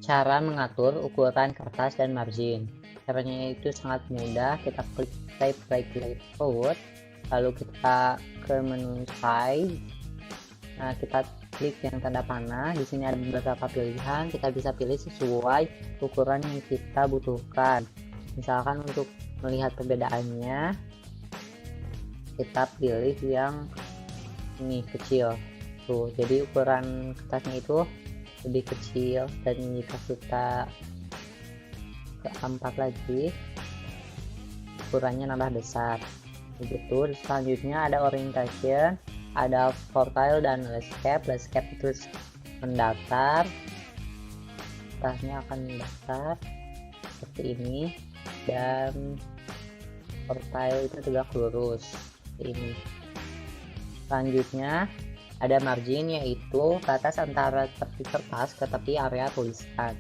Cara mengatur ukuran kertas dan margin. Caranya itu sangat mudah. Kita klik type right layout, lalu kita ke menu size. Nah, kita klik yang tanda panah. Di sini ada beberapa pilihan. Kita bisa pilih sesuai ukuran yang kita butuhkan. Misalkan untuk melihat perbedaannya, kita pilih yang ini kecil. Tuh, jadi ukuran kertasnya itu lebih kecil, dan jika kita ke 4 lagi ukurannya nambah besar. Begitu. Selanjutnya ada orientation, ada profile dan landscape. Landscape itu mendatar, kertasnya akan mendatar seperti ini, dan profile itu tegak lurus seperti ini. Selanjutnya ada margin, yaitu batas antara tepi kertas ke tepi area tulisan.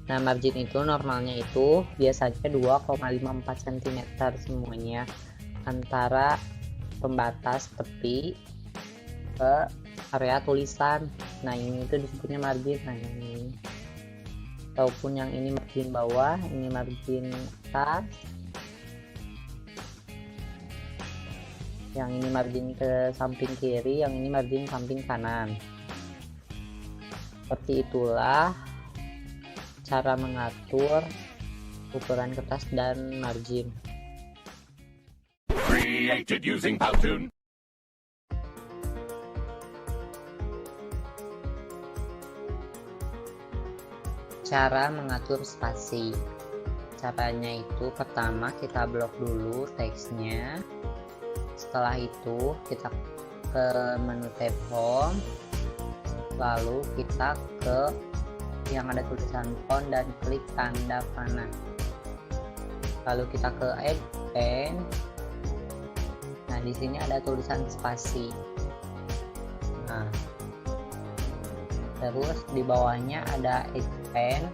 Nah, margin itu normalnya itu biasanya 2,54 cm semuanya antara pembatas tepi ke area tulisan. Nah, ini itu disebutnya margin. Nah, ini ataupun yang ini margin bawah, ini margin atas, yang ini margin ke samping kiri, yang ini margin samping kanan. Seperti itulah cara mengatur ukuran kertas dan margin. Created using Powtoon. Cara mengatur spasi. Caranya itu pertama kita blok dulu teksnya. Setelah itu kita ke menu tab home, lalu kita ke yang ada tulisan font dan klik tanda panah, lalu kita ke add pen. Nah, di sini ada tulisan spasi. Nah, terus di bawahnya ada expand.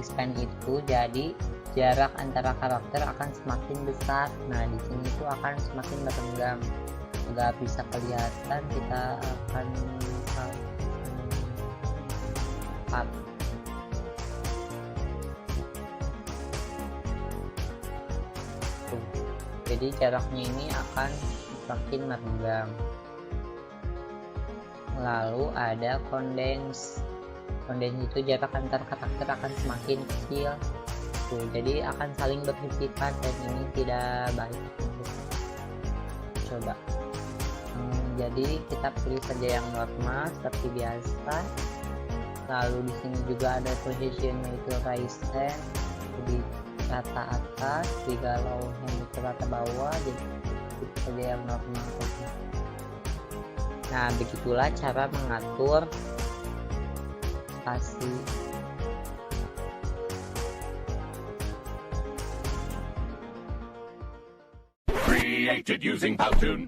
Expand itu jadi jarak antara karakter akan semakin besar. Nah, di sini itu akan semakin berenggang, nggak bisa kelihatan. Kita akan up. Jadi jaraknya ini akan semakin merenggang. Lalu ada condense. Condense itu jarak antar karakter akan semakin kecil. Tuh, jadi akan saling berhimpitan dan ini tidak baik. Coba. Jadi kita pilih saja yang normal seperti biasa. Lalu di sini juga ada position, yaitu raise hand di rata atas, kalau hand di rata bawah, jadi pilih saja yang normal saja. Nah, begitulah cara mengatur spasi. Created using Powtoon.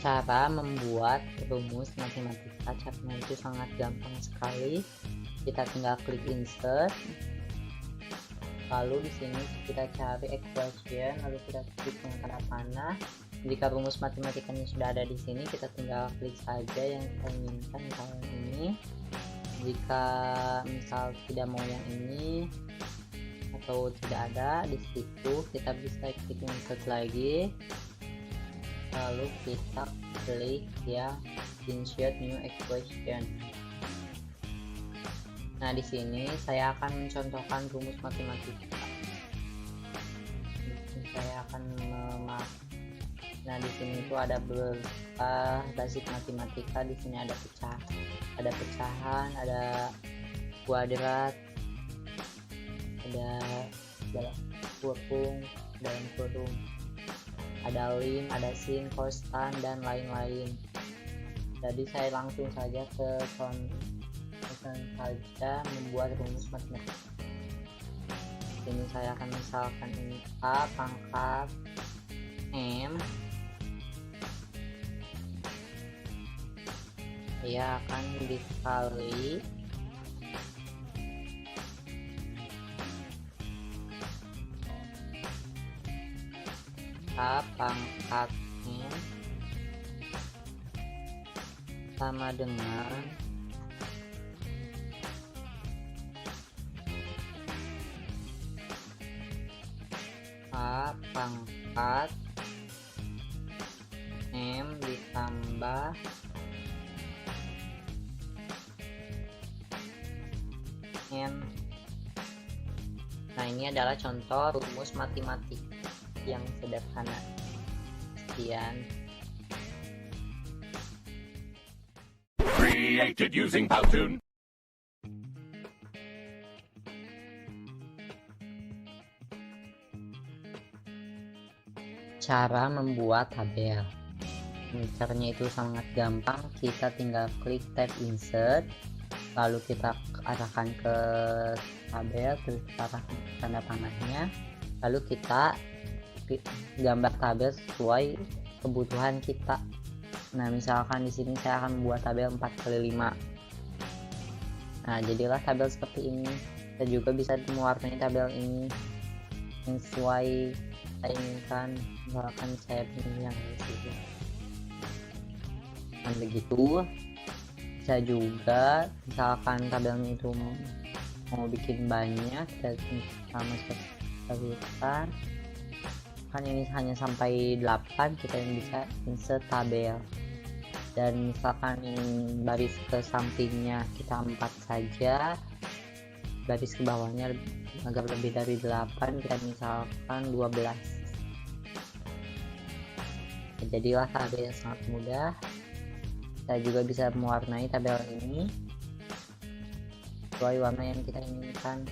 Cara membuat rumus matematika, caranya itu sangat gampang sekali. Kita tinggal klik insert, lalu di sini kita cari expression, lalu kita klik yang tanda panah. Jika rumus matematikanya sudah ada di sini, kita tinggal klik saja yang kita inginkan, misalnya ini. Jika misal tidak mau yang ini atau tidak ada di situ, kita bisa klik insert lagi, lalu kita klik ya insert new expression. Nah, di sini saya akan mencontohkan rumus matematika. Saya akan Nah, di sini itu ada beberapa basic matematika. Di sini ada pecahan, ada kuadrat, ada dalam kurung, ada lim, ada sin, kostan, dan lain-lain. Jadi saya langsung saja membuat rumus matematika. Ini saya akan misalkan ini A pangkat M, ya akan dikali A pangkat N sama dengan A pangkat M ditambah N. Nah, ini adalah contoh rumus matematik yang sederhana. Sekian. Created using Powtoon. Cara membuat tabel. Caranya itu sangat gampang. Kita tinggal klik tab insert, lalu kita arahkan ke tabel, terus arahkan ke tanda panahnya, lalu kita gambar tabel sesuai kebutuhan kita. Nah, misalkan di sini saya akan membuat tabel 4x5. Nah, jadilah tabel seperti ini. Kita juga bisa mewarnai tabel ini yang sesuai kita inginkan. Misalkan saya pilih yang di sini. Dan begitu, bisa juga misalkan tabelnya itu mau bikin banyak, kita sama seperti kan ini hanya sampai 8, kita bisa insert tabel. Dan misalkan baris ke sampingnya kita 4 saja, baris ke bawahnya agar lebih dari 8, kita misalkan 12. Jadilah tabel yang sangat mudah. Kita juga bisa mewarnai tabel ini sesuai warna yang kita inginkan.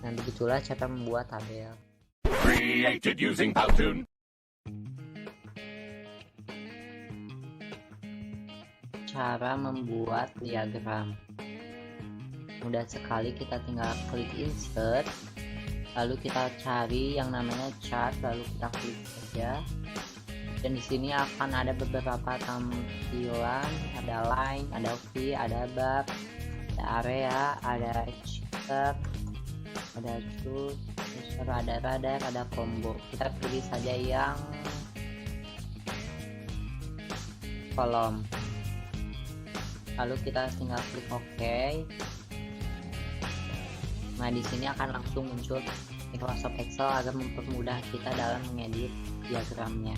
Nah, begitulah cara membuat tabel. Created using Powtoon. Cara membuat diagram. Mudah sekali, kita tinggal klik insert, lalu kita cari yang namanya chart, lalu kita klik saja. Dan di sini akan ada beberapa tampilan, ada line, ada V, ada bar, ada area, ada chart, ada shoot, ada radar, ada combo. Kita pilih saja yang kolom, lalu kita tinggal klik OK. Nah, di sini akan langsung muncul Microsoft Excel agar mempermudah kita dalam mengedit diagramnya.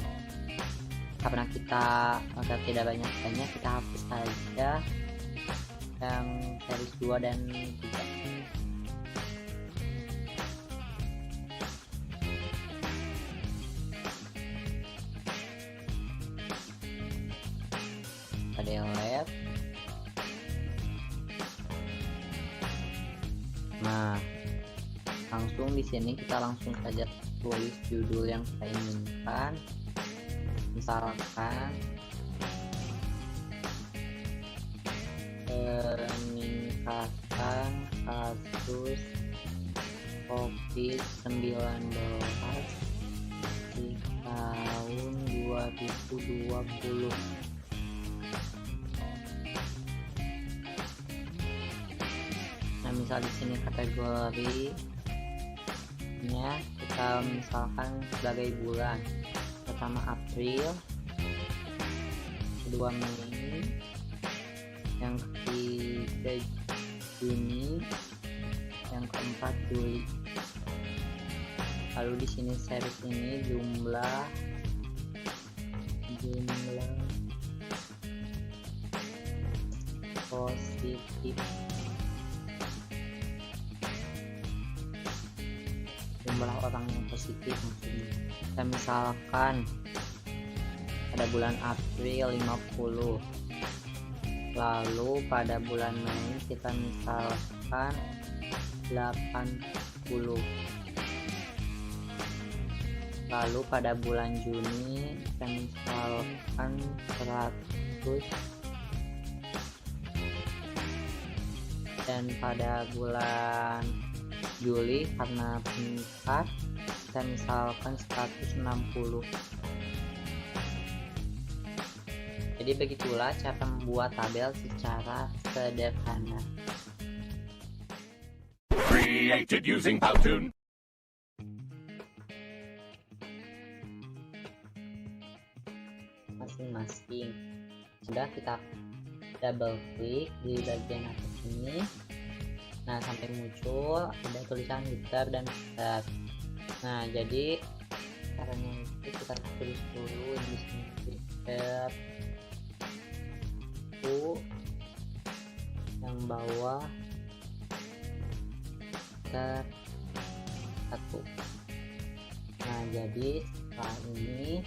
Karena kita agar tidak banyak-banyak, kita hapus saja yang series 2 dan 3. Kita delete. Nah, langsung di sini kita langsung saja tulis judul yang kita inginkan. Misalkan peningkatan kasus COVID-19 di tahun 2020. Nah, misal di sini kategorinya kita misalkan sebagai bulan. Pertama April, kedua Mei, yang ketiga Juni, yang keempat Juli. Lalu di sini series ini jumlah positif, jumlah orang yang positif maksudnya. Kita misalkan pada bulan April 50, lalu pada bulan Mei kita misalkan 80, lalu pada bulan Juni kita misalkan 100, dan pada bulan Juli karena meningkat kita misalkan 160. Jadi begitulah cara membuat tabel secara sederhana. Created using Powtoon. masing-masing. Sudah, kita double klik di bagian atas ini. Nah, sampai muncul ada tulisan header dan footer. Nah, jadi caranya itu kita tulis dulu di sini header itu yang bawah header 1. Nah, jadi setelah ini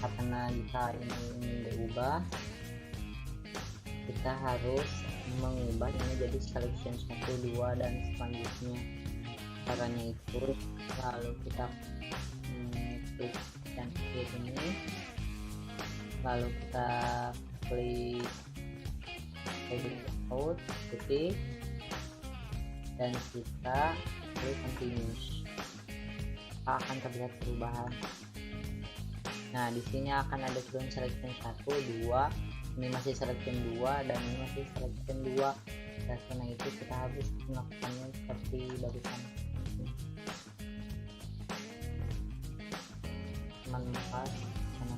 karena jika ini diubah, kita harus mengubah ini jadi selection 1, 2 dan selanjutnya. Caranya itu lalu kita klik dan klik ini, lalu kita klik out, titik, dan kita klik continuous. Akan terlihat perubahan. Nah, di sini akan ada tulisan selection 1, 2, ini masih selection 2 dan ini masih selection 2. Dan karena itu kita harus melakukannya seperti barusan. Manfaat sana.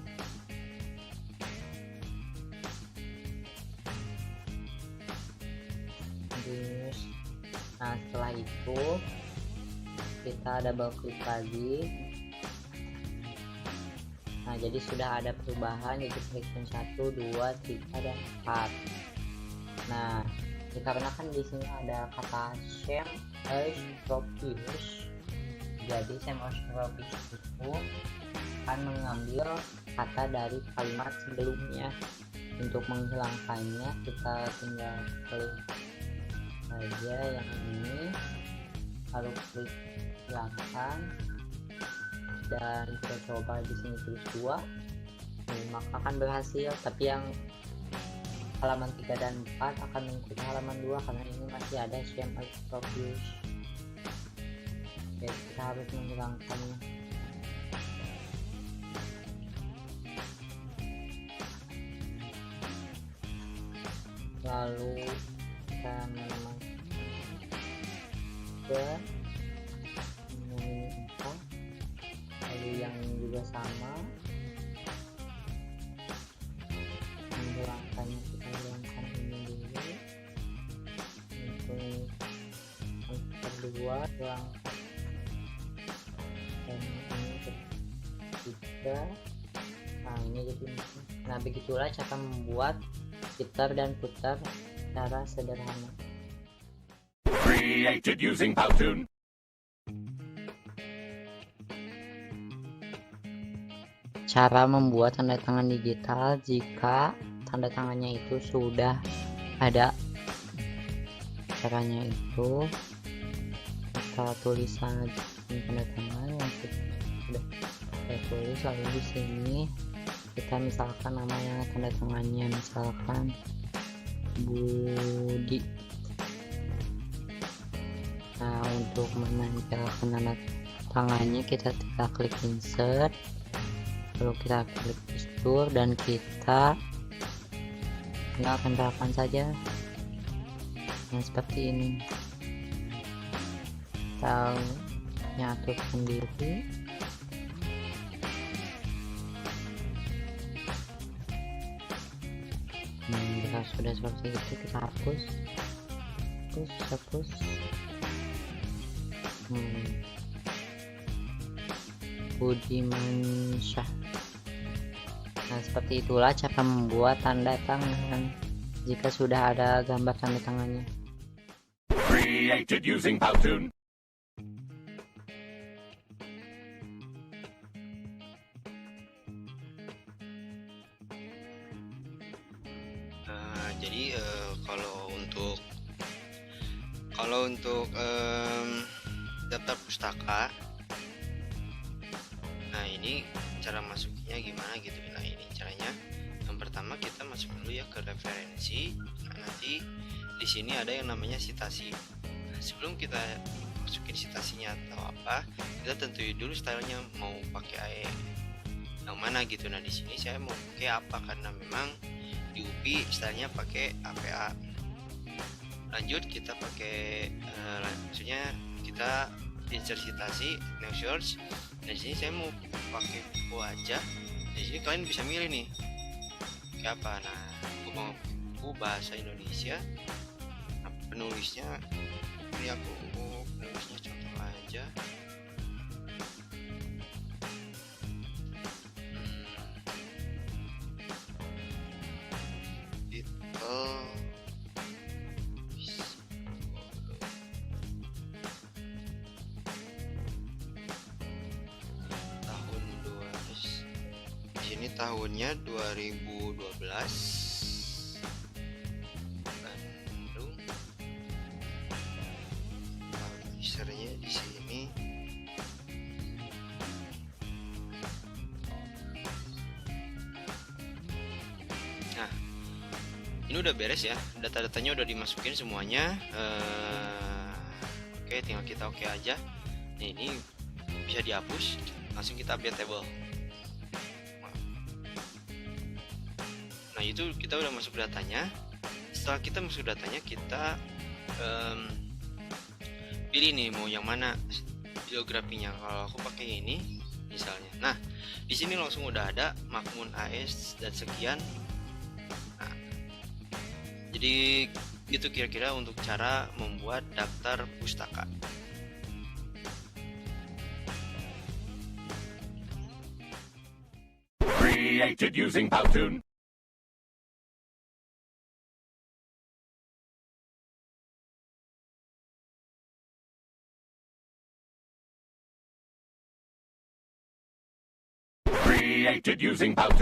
Nah, setelah itu kita double klik lagi. Nah, jadi sudah ada perubahan, jadi selection 1, 2, 3 dan 4. Nah, dikarenakan di sini ada kata same as propius, jadi same as propius itu akan mengambil kata dari kalimat sebelumnya. Untuk menghilangkannya, kita tinggal klik saja yang ini, lalu klik hilangkan, dan kita coba di sini tulis 2, maka akan berhasil. Tapi yang halaman 3 dan 4 akan mengikuti halaman 2 karena ini masih ada same as propius. Jadi kita harus menghilangkannya. Lalu kita menambahkan ke lalu yang juga sama, menghilangkannya, kita hilangkan ini dulu untuk kedua, hilangkan, dan ini ketiga. Nah, ini jadi, nah begitulah cara membuat header dan footer secara sederhana. Created using Powtoon. Cara membuat tanda tangan digital jika tanda tangannya itu sudah ada. Caranya itu kita tulis saja tanda tangan yang sudah saya tulis, lalu di sini kita misalkan namanya tanda tangannya, misalkan Budi. Nah, untuk menempelkan tanda tangannya kita tinggal klik insert, lalu kita klik gestur dan kita tinggal tempelkan saja. Nah, seperti ini. Kita nyatur sendiri. Jika sudah seperti itu, kita hapus. Budimansyah. Nah, seperti itulah cara membuat tanda tangan jika sudah ada gambar tanda tangannya. Created using Powtoon. Jadi kalau untuk daftar pustaka, nah ini cara masuknya gimana gitu. Nah, ini caranya. Yang pertama kita masuk dulu ya ke referensi. Nah, nanti di sini ada yang namanya citasi. Nah, sebelum kita masukin citasinya atau apa, kita tentuin dulu stylenya mau pakai yang mana gitu. Nah, di sini saya mau pakai apa karena memang di UPI stylenya pakai APA. Lanjut kita pakai maksudnya kita insert citasi, new source. Nah, di sini saya mau pakai buku aja. Di sini kalian bisa milih nih pakai apa. Nah, untuk mau buku bahasa Indonesia, nah, penulisnya ini aku penulisnya contoh aja. Ini tahunnya 2012, Bandung. Publishernya di sini. Nah, ini udah beres ya, data-datanya udah dimasukin semuanya. Oke, tinggal kita oke aja. Nah, ini bisa dihapus, langsung kita update table. Nah, itu kita udah masuk datanya. Setelah kita masuk datanya, kita pilih nih mau yang mana biografinya. Kalau aku pakai ini misalnya. Nah, di sini langsung udah ada Makmun AS dan sekian. Nah, jadi itu kira-kira untuk cara membuat daftar pustaka. Created using Powtoon. Created using Powtoon.